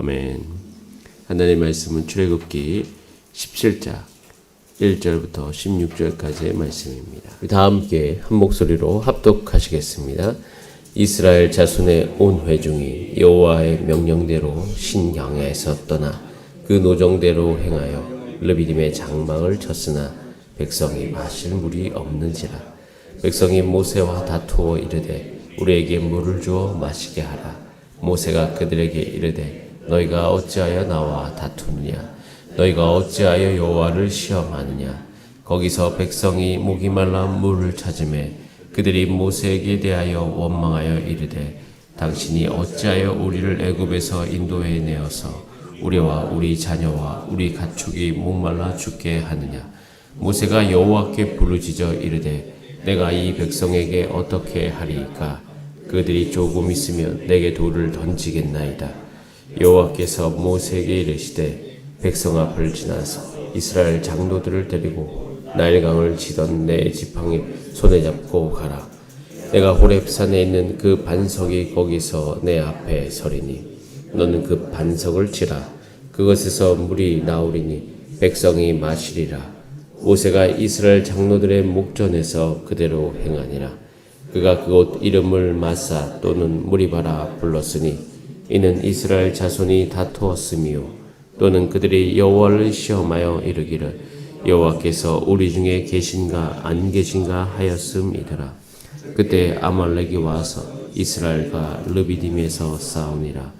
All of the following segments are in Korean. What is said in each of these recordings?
아멘. 하나님의 말씀은 출애굽기 17장 1절부터 16절까지의 말씀입니다. 다 함께 한 목소리로 합독하시겠습니다. 이스라엘 자손의 온 회중이 여호와의 명령대로 신광야에서 떠나 그 노정대로 행하여 르비딤의 장막을 쳤으나 백성이 마실 물이 없는지라. 백성이 모세와 다투어 이르되 우리에게 물을 주어 마시게 하라. 모세가 그들에게 이르되 너희가 어찌하여 나와 다투느냐? 너희가 어찌하여 여호와를 시험하느냐? 거기서 백성이 목이 말라 물을 찾으매 그들이 모세에게 대하여 원망하여 이르되 당신이 어찌하여 우리를 애굽에서 인도해 내어서 우리와 우리 자녀와 우리 가축이 목말라 죽게 하느냐? 모세가 여호와께 부르짖어 이르되 내가 이 백성에게 어떻게 하리이까? 그들이 조금 있으면 내게 돌을 던지겠나이다. 여호와께서 모세에게 이르시되 백성 앞을 지나서 이스라엘 장로들을 데리고 나일강을 치던 내 지팡이 손에 잡고 가라. 내가 호렙산에 있는 그 반석이 거기서 내 앞에 서리니 너는 그 반석을 치라. 그것에서 물이 나오리니 백성이 마시리라. 모세가 이스라엘 장로들의 목전에서 그대로 행하니라. 그가 그곳 이름을 마사 또는 무리바라 불렀으니 이는 이스라엘 자손이 다투었으며 또는 그들이 여호와를 시험하여 이르기를 여호와께서 우리 중에 계신가 안 계신가 하였음이더라. 그때 아말렉이 와서 이스라엘과 르비딤에서 싸우니라.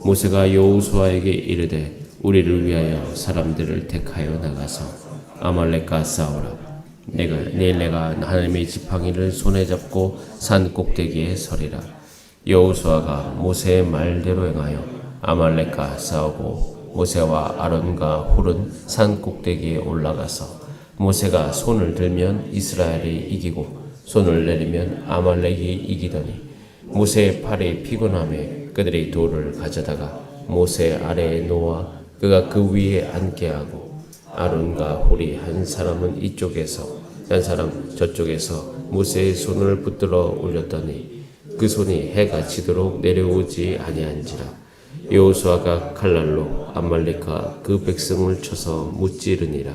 모세가 여호수아에게 이르되 우리를 위하여 사람들을 택하여 나가서 아말렉과 싸우라. 내가 하나님의 지팡이를 손에 잡고 산 꼭대기에 서리라. 여호수아가 모세의 말대로 행하여 아말렉과 싸우고 모세와 아론과 훌은 산 꼭대기에 올라가서 모세가 손을 들면 이스라엘이 이기고 손을 내리면 아말렉이 이기더니 모세의 팔이 피곤함에 그들이 돌을 가져다가 모세 아래에 놓아 그가 그 위에 앉게 하고 아론과 훌이 한 사람은 이쪽에서 한 사람 저쪽에서 모세의 손을 붙들어 올렸더니 그 손이 해가 지도록 내려오지 아니한지라. 여호수아가 칼날로 아말렉과 그 백성을 쳐서 무찌르니라.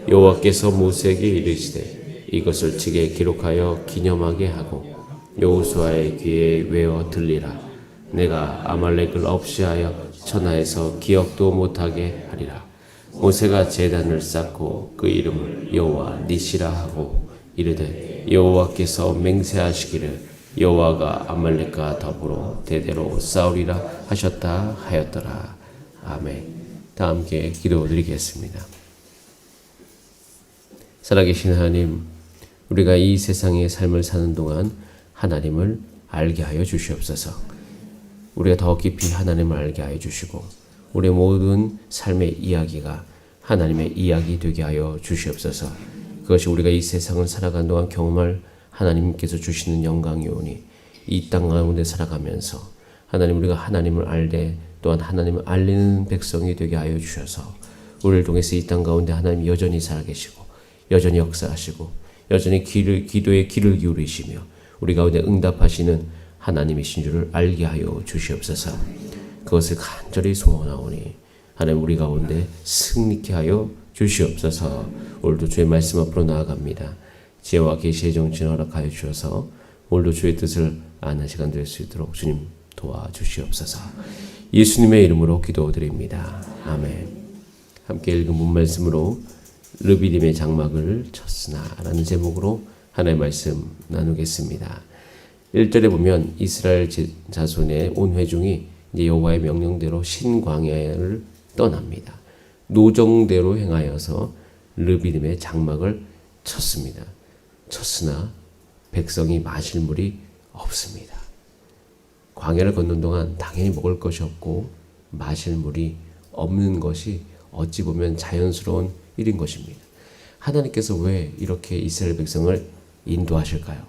여호와께서 모세에게 이르시되 이것을 책에 기록하여 기념하게 하고 여호수아의 귀에 외어 들리라. 내가 아말렉을 없이하여 천하에서 기억도 못하게 하리라. 모세가 제단을 쌓고 그 이름을 여호와 니시라 하고 이르되 여호와께서 맹세하시기를 여호와가 아말렉과 더불어 대대로 싸우리라 하셨다 하였더라. 아멘. 다 함께 기도드리겠습니다. 살아계신 하나님, 우리가 이 세상의 삶을 사는 동안 하나님을 알게 하여 주시옵소서. 우리가 더 깊이 하나님을 알게 하여 주시고 우리의 모든 삶의 이야기가 하나님의 이야기 되게 하여 주시옵소서. 그것이 우리가 이 세상을 살아가는 동안 경험할 하나님께서 주시는 영광이오니 이 땅 가운데 살아가면서 하나님 우리가 하나님을 알되 또한 하나님을 알리는 백성이 되게 하여 주셔서 우리를 통해서 이 땅 가운데 하나님 여전히 살아계시고 여전히 역사하시고 여전히 기도에 귀를 기울이시며 우리 가운데 응답하시는 하나님이신 줄을 알게 하여 주시옵소서. 그것을 간절히 소원하오니 하나님 우리 가운데 승리케 하여 주시옵소서. 오늘도 주의 말씀 앞으로 나아갑니다. 지혜와 계시의 정신 허락하여 주셔서 오늘도 주의 뜻을 아는 시간 될 수 있도록 주님 도와주시옵소서. 예수님의 이름으로 기도드립니다. 아멘. 함께 읽은 본 말씀으로 르비딤의 장막을 쳤으나 라는 제목으로 하나님의 말씀 나누겠습니다. 1절에 보면 이스라엘 자손의 온 회중이 이제 여호와의 명령대로 신광야를 떠납니다. 노정대로 행하여서 르비딤의 장막을 쳤습니다. 쳤으나 백성이 마실 물이 없습니다. 광야를 걷는 동안 당연히 먹을 것이 없고 마실 물이 없는 것이 어찌 보면 자연스러운 일인 것입니다. 하나님께서 왜 이렇게 이스라엘 백성을 인도하실까요?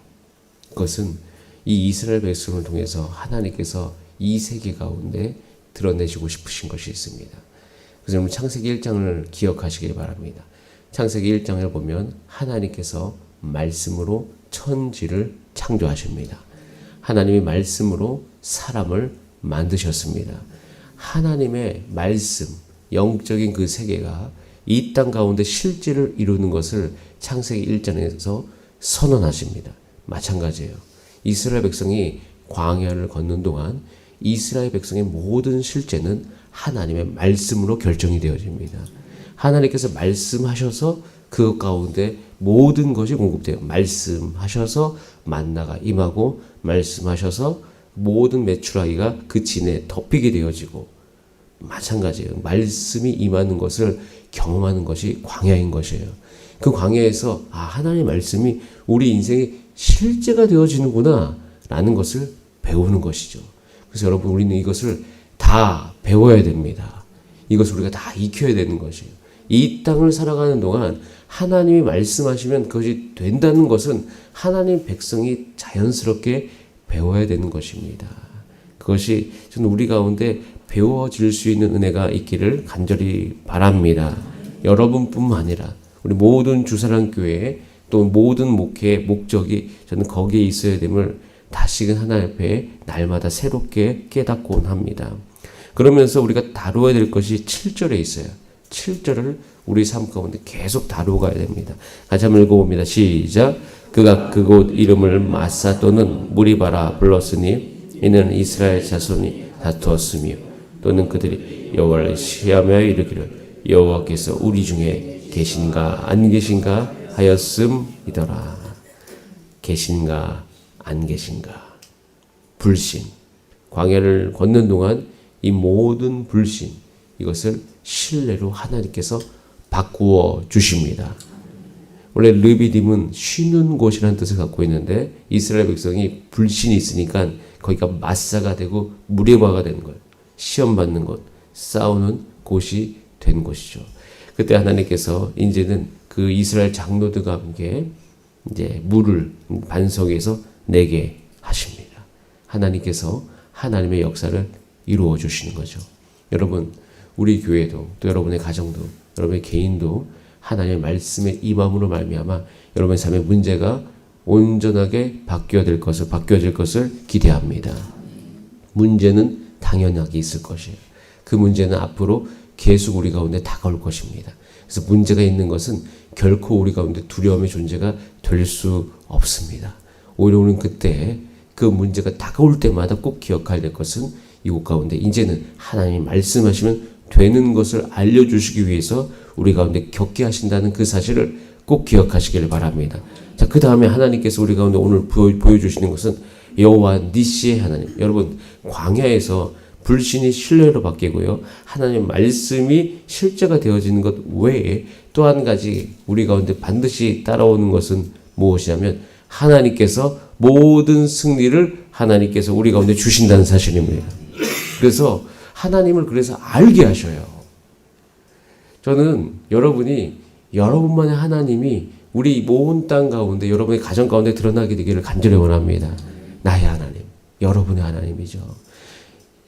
그것은 이 이스라엘 백성을 통해서 하나님께서 이 세계 가운데 드러내시고 싶으신 것이 있습니다. 그래서 여러분 창세기 1장을 기억하시길 바랍니다. 창세기 1장을 보면 하나님께서 말씀으로 천지를 창조하십니다. 하나님이 말씀으로 사람을 만드셨습니다. 하나님의 말씀, 영적인 그 세계가 이 땅 가운데 실제를 이루는 것을 창세기 1장에서 선언하십니다. 마찬가지예요. 이스라엘 백성이 광야를 걷는 동안 이스라엘 백성의 모든 실제는 하나님의 말씀으로 결정이 되어집니다. 하나님께서 말씀하셔서 그 가운데 모든 것이 공급돼요. 말씀하셔서 만나가 임하고 말씀하셔서 모든 메추라기가 그 진에 덮이게 되어지고 마찬가지예요. 말씀이 임하는 것을 경험하는 것이 광야인 것이에요. 그 광야에서 하나님의 말씀이 우리 인생의 실제가 되어지는구나 라는 것을 배우는 것이죠. 그래서 여러분 우리는 이것을 다 배워야 됩니다. 이것을 우리가 다 익혀야 되는 것이에요. 이 땅을 살아가는 동안 하나님이 말씀하시면 그것이 된다는 것은 하나님 백성이 자연스럽게 배워야 되는 것입니다. 그것이 저는 우리 가운데 배워질 수 있는 은혜가 있기를 간절히 바랍니다. 여러분뿐만 아니라 우리 모든 주사랑교회 또 모든 목회의 목적이 저는 거기에 있어야 됨을 다시금 하나님 앞에 날마다 새롭게 깨닫곤 합니다. 그러면서 우리가 다루어야 될 것이 7절에 있어요. 7절을 우리 삶 가운데 계속 다루어 가야 됩니다. 같이 한번 읽어봅니다. 시작. 그가 그곳 이름을 마사 또는 무리바라 불렀으니 이는 이스라엘 자손이 다투었으며 또는 그들이 여호와를 시험하여 이르기를 여호와께서 우리 중에 계신가 안 계신가 하였음이더라. 계신가 안 계신가. 불신. 광야를 걷는 동안 이 모든 불신 이것을 신뢰로 하나님께서 바꾸어 주십니다. 원래 르비딤은 쉬는 곳이라는 뜻을 갖고 있는데 이스라엘 백성이 불신이 있으니까 거기가 마사가 되고 무리바가 되는 거예요. 시험 받는 곳, 싸우는 곳이 된 것이죠. 그때 하나님께서 이제는 그 이스라엘 장로들과 함께 이제 물을 반석에서 내게 하십니다. 하나님께서 하나님의 역사를 이루어 주시는 거죠. 여러분, 우리 교회도 또 여러분의 가정도 여러분의 개인도 하나님의 말씀에 임함으로 말미암아 여러분의 삶의 문제가 온전하게 바뀌어질 것을 기대합니다. 문제는 당연하게 있을 것이에요. 그 문제는 앞으로 계속 우리 가운데 다가올 것입니다. 그래서 문제가 있는 것은 결코 우리 가운데 두려움의 존재가 될 수 없습니다. 오히려 우리는 그때 그 문제가 다가올 때마다 꼭 기억해야 될 것은 이곳 가운데 이제는 하나님이 말씀하시면 되는 것을 알려주시기 위해서 우리 가운데 겪게 하신다는 그 사실을 꼭 기억하시기를 바랍니다. 자, 그 다음에 하나님께서 우리 가운데 오늘 보여주시는 것은 여호와 니시의 하나님. 여러분, 광야에서 불신이 신뢰로 바뀌고요. 하나님의 말씀이 실제가 되어지는 것 외에 또 한 가지 우리 가운데 반드시 따라오는 것은 무엇이냐면 하나님께서 모든 승리를 하나님께서 우리 가운데 주신다는 사실입니다. 그래서 하나님을 그래서 알게 하셔요. 저는 여러분만의 하나님이 우리 온 땅 가운데 여러분의 가정 가운데 드러나게 되기를 간절히 원합니다. 나의 하나님, 여러분의 하나님이죠.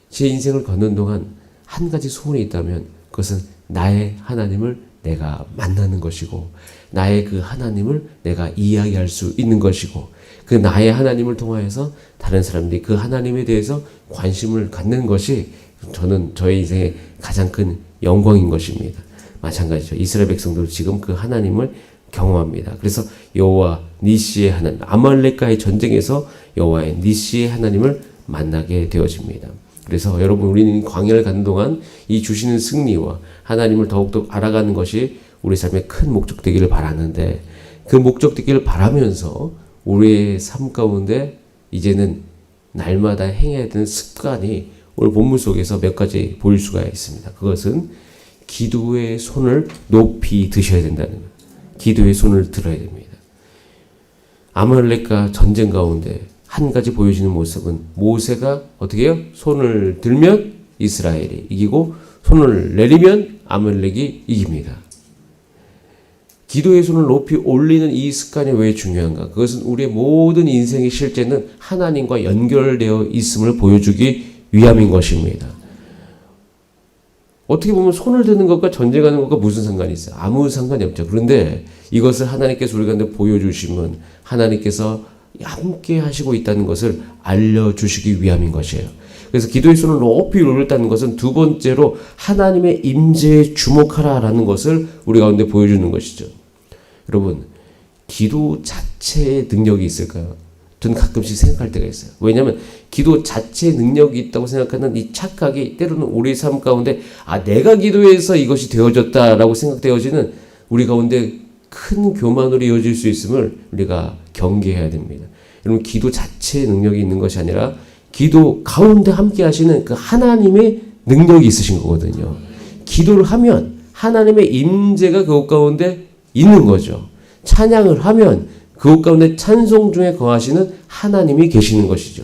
제 인생을 걷는 동안 한 가지 소원이 있다면 그것은 나의 하나님을 내가 만나는 것이고 나의 그 하나님을 내가 이야기할 수 있는 것이고 그 나의 하나님을 통하여서 다른 사람들이 그 하나님에 대해서 관심을 갖는 것이 저는 저의 인생의 가장 큰 영광인 것입니다. 마찬가지죠. 이스라엘 백성도 지금 그 하나님을 경험합니다. 그래서 여호와 니시의 하나님, 아말렉과의 전쟁에서 여호와의 니시의 하나님을 만나게 되어집니다. 그래서 여러분 우리는 광야를 가는 동안 이 주시는 승리와 하나님을 더욱더 알아가는 것이 우리 삶의 큰 목적 되기를 바라는데 그 목적 되기를 바라면서 우리의 삶 가운데 이제는 날마다 행해야 되는 습관이 오늘 본문 속에서 몇 가지 보일 수가 있습니다. 그것은 기도의 손을 높이 드셔야 된다는 거예요. 기도의 손을 들어야 됩니다. 아말렉과 전쟁 가운데 한 가지 보여지는 모습은 모세가 어떻게 해요? 손을 들면 이스라엘이 이기고 손을 내리면 아말렉이 이깁니다. 기도의 손을 높이 올리는 이 습관이 왜 중요한가? 그것은 우리의 모든 인생의 실제는 하나님과 연결되어 있음을 보여주기 위함인 것입니다. 어떻게 보면 손을 드는 것과 전쟁하는 것과 무슨 상관이 있어요? 아무 상관이 없죠. 그런데 이것을 하나님께서 우리한테 보여주시면 하나님께서 함께 하시고 있다는 것을 알려주시기 위함인 것이에요. 그래서 기도의 손을 높이 올렸다는 것은 두 번째로 하나님의 임재에 주목하라라는 것을 우리 가운데 보여주는 것이죠. 여러분, 기도 자체의 능력이 있을까요? 저는 가끔씩 생각할 때가 있어요. 왜냐하면 기도 자체의 능력이 있다고 생각하는 이 착각이 때로는 우리 삶 가운데 내가 기도해서 이것이 되어졌다라고 생각되어지는 우리 가운데 큰 교만으로 이어질 수 있음을 우리가 경계해야 됩니다. 여러분, 기도 자체의 능력이 있는 것이 아니라 기도 가운데 함께 하시는 그 하나님의 능력이 있으신 거거든요. 기도를 하면 하나님의 임재가 그곳 가운데 있는 거죠. 찬양을 하면 그곳 가운데 찬송 중에 거하시는 하나님이 계시는 것이죠.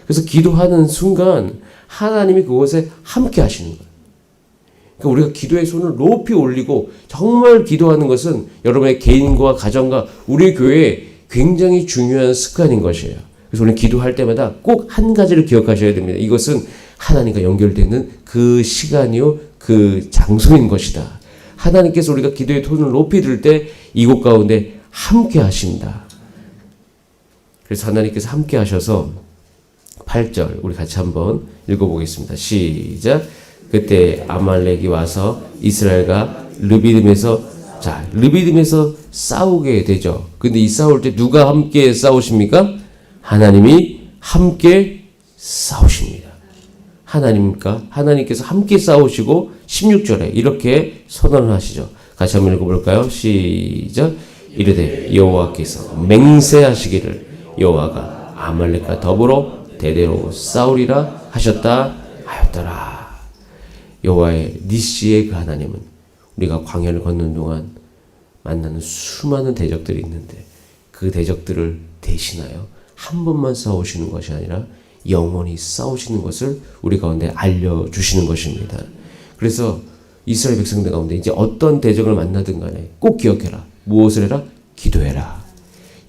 그래서 기도하는 순간 하나님이 그곳에 함께 하시는 거예요. 그러니까 우리가 기도의 손을 높이 올리고 정말 기도하는 것은 여러분의 개인과 가정과 우리 교회에 굉장히 중요한 습관인 것이에요. 그래서 우리는 기도할 때마다 꼭 한 가지를 기억하셔야 됩니다. 이것은 하나님과 연결되는 그 시간이요, 그 장소인 것이다. 하나님께서 우리가 기도의 손을 높이 들 때 이곳 가운데 함께 하신다. 그래서 하나님께서 함께 하셔서 8절 우리 같이 한번 읽어보겠습니다. 시작. 그때 아말렉이 와서 이스라엘과 르비딤에서 싸우게 되죠. 근데 이 싸울 때 누가 함께 싸우십니까? 하나님이 함께 싸우십니다. 하나님께서 함께 싸우시고 16절에 이렇게 선언을 하시죠. 같이 한번 읽어볼까요? 시작. 이르되 여호와께서 맹세하시기를 여호와가 아말렉과 더불어 대대로 싸우리라 하셨다 하였더라. 여호와의 니시의 그 하나님은 우리가 광야를 걷는 동안 만나는 수많은 대적들이 있는데 그 대적들을 대신하여 한 번만 싸우시는 것이 아니라 영원히 싸우시는 것을 우리 가운데 알려주시는 것입니다. 그래서 이스라엘 백성들 가운데 이제 어떤 대적을 만나든 간에 꼭 기억해라. 무엇을 해라? 기도해라.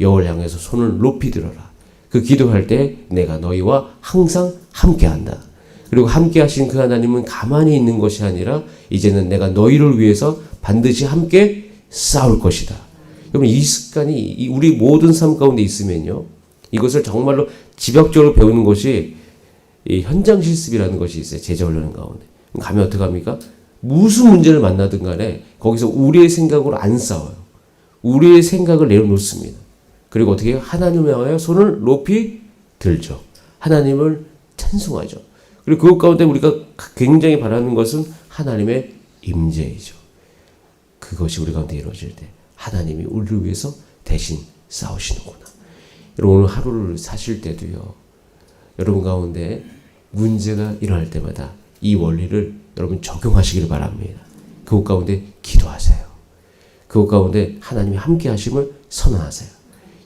여호와를 향해서 손을 높이 들어라. 그 기도할 때 내가 너희와 항상 함께한다. 그리고 함께 하신 그 하나님은 가만히 있는 것이 아니라 이제는 내가 너희를 위해서 반드시 함께 싸울 것이다. 여러분, 이 습관이 우리 모든 삶 가운데 있으면요, 이것을 정말로 지벽적으로 배우는 것이 이 현장 실습이라는 것이 있어요. 제자훈련 가운데. 가면 어떻게 합니까? 무슨 문제를 만나든 간에 거기서 우리의 생각으로 안 싸워요. 우리의 생각을 내려놓습니다. 그리고 어떻게 해요? 하나님을 향하여 손을 높이 들죠. 하나님을 찬송하죠. 그리고 그것 가운데 우리가 굉장히 바라는 것은 하나님의 임재이죠. 그것이 우리 가운데 이루어질 때 하나님이 우리를 위해서 대신 싸우시는구나. 여러분, 오늘 하루를 사실 때도요, 여러분 가운데 문제가 일어날 때마다 이 원리를 여러분 적용하시기를 바랍니다. 그곳 가운데 기도하세요. 그곳 가운데 하나님이 함께 하심을 선언하세요.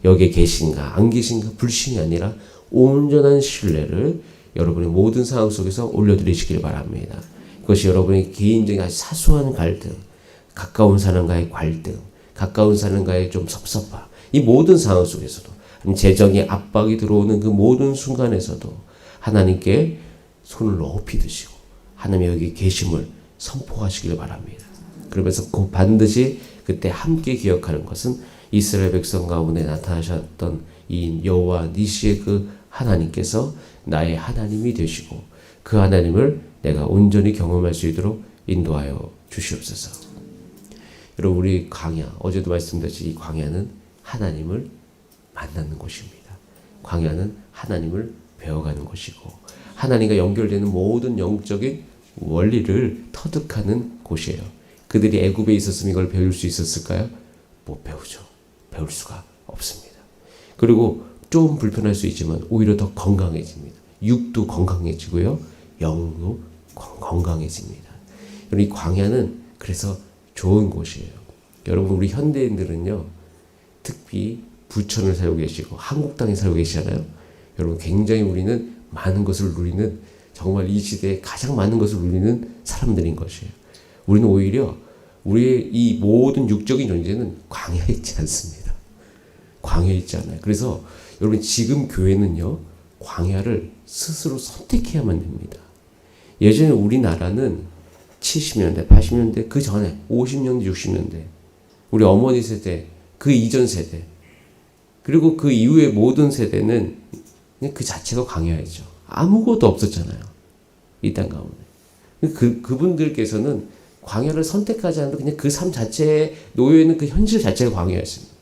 여기에 계신가 안 계신가 불신이 아니라 온전한 신뢰를 여러분의 모든 상황 속에서 올려드리시길 바랍니다. 그것이 여러분의 개인적인 아주 사소한 갈등, 가까운 사람과의 갈등, 가까운 사람과의 좀 섭섭함, 이 모든 상황 속에서도 재정의 압박이 들어오는 그 모든 순간에서도 하나님께 손을 높이 드시고 하나님의 여기 계심을 선포하시길 바랍니다. 그러면서 반드시 그때 함께 기억하는 것은 이스라엘 백성 가운데 나타나셨던 이 여호와 니시의 그 하나님께서 나의 하나님이 되시고 그 하나님을 내가 온전히 경험할 수 있도록 인도하여 주시옵소서. 여러분, 우리 광야, 어제도 말씀드렸듯이 이 광야는 하나님을 만나는 곳입니다. 광야는 하나님을 배워가는 곳이고 하나님과 연결되는 모든 영적인 원리를 터득하는 곳이에요. 그들이 애굽에 있었으면 이걸 배울 수 있었을까요? 못 배우죠. 배울 수가 없습니다. 그리고 좀 불편할 수 있지만 오히려 더 건강해집니다. 육도 건강해지고요, 영도 건강해집니다. 여러분, 이 광야는 그래서 좋은 곳이에요. 여러분, 우리 현대인들은요, 특히 부천을 살고 계시고 한국 땅에 살고 계시잖아요. 여러분, 굉장히 우리는 많은 것을 누리는, 정말 이 시대에 가장 많은 것을 누리는 사람들인 것이에요. 우리는 오히려 우리의 이 모든 육적인 존재는 광야에 있지 않습니다. 광야에 있지 않아요. 그래서 여러분, 지금 교회는요, 광야를 스스로 선택해야만 됩니다. 예전에 우리나라는 70년대, 80년대, 그 전에 50년대, 60년대, 우리 어머니 세대, 그 이전 세대, 그리고 그 이후의 모든 세대는 그냥 그 자체가 광야였죠. 아무것도 없었잖아요. 이 땅 가운데. 그분들께서는 광야를 선택하지 않아도 그냥 그 삶 자체에 놓여있는 그 현실 자체가 광야였습니다.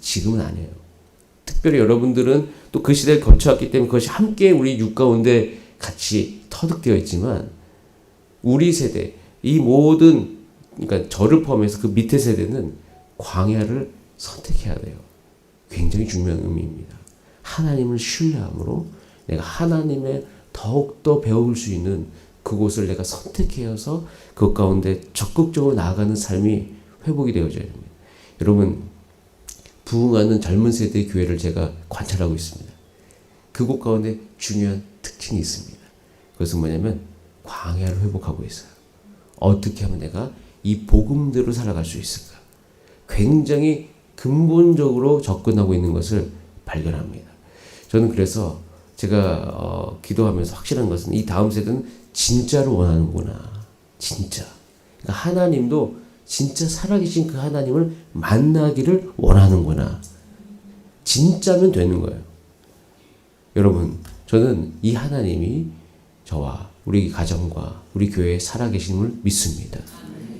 지금은 아니에요. 특별히 여러분들은 또 그 시대를 거쳐왔기 때문에 그것이 함께 우리 육 가운데 같이 터득되어 있지만 우리 세대, 이 모든, 그러니까 저를 포함해서 그 밑에 세대는 광야를 선택해야 돼요. 굉장히 중요한 의미입니다. 하나님을 신뢰함으로 내가 하나님의 더욱더 배울 수 있는 그곳을 내가 선택해서 그 가운데 적극적으로 나아가는 삶이 회복이 되어져야 됩니다. 여러분, 부흥하는 젊은 세대의 교회를 제가 관찰하고 있습니다. 그곳 가운데 중요한 특징이 있습니다. 그것은 뭐냐면 광야를 회복하고 있어요. 어떻게 하면 내가 이 복음대로 살아갈 수 있을까? 굉장히 근본적으로 접근하고 있는 것을 발견합니다. 저는 그래서 제가 기도하면서 확실한 것은 이 다음 세대는 진짜로 원하는구나. 진짜. 그러니까 하나님도 진짜 살아계신 그 하나님을 만나기를 원하는구나. 진짜면 되는 거예요. 여러분, 저는 이 하나님이 저와 우리 가정과 우리 교회에 살아계심을 믿습니다.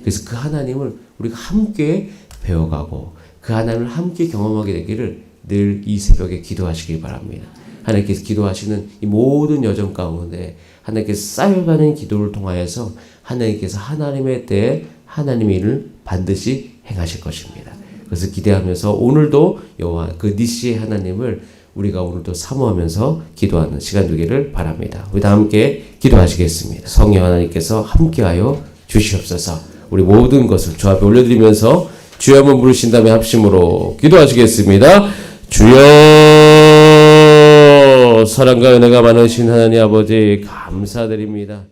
그래서 그 하나님을 우리가 함께 배워가고 그 하나님을 함께 경험하게 되기를 늘 이 새벽에 기도하시길 바랍니다. 하나님께서 기도하시는 이 모든 여정 가운데 하나님께서 쌓여가는 기도를 통하여서 하나님께서 하나님에 대해 하나님의 일을 반드시 행하실 것입니다. 그래서 기대하면서 오늘도 여호와 그 니시의 하나님을 우리가 오늘도 사모하면서 기도하는 시간 되기를 바랍니다. 우리 다 함께 기도하시겠습니다. 성령 하나님께서 함께하여 주시옵소서. 우리 모든 것을 주 앞에 올려드리면서 주여 한번 부르신 다음에 합심으로 기도하시겠습니다. 주여, 사랑과 은혜가 많으신 하나님 아버지 감사드립니다.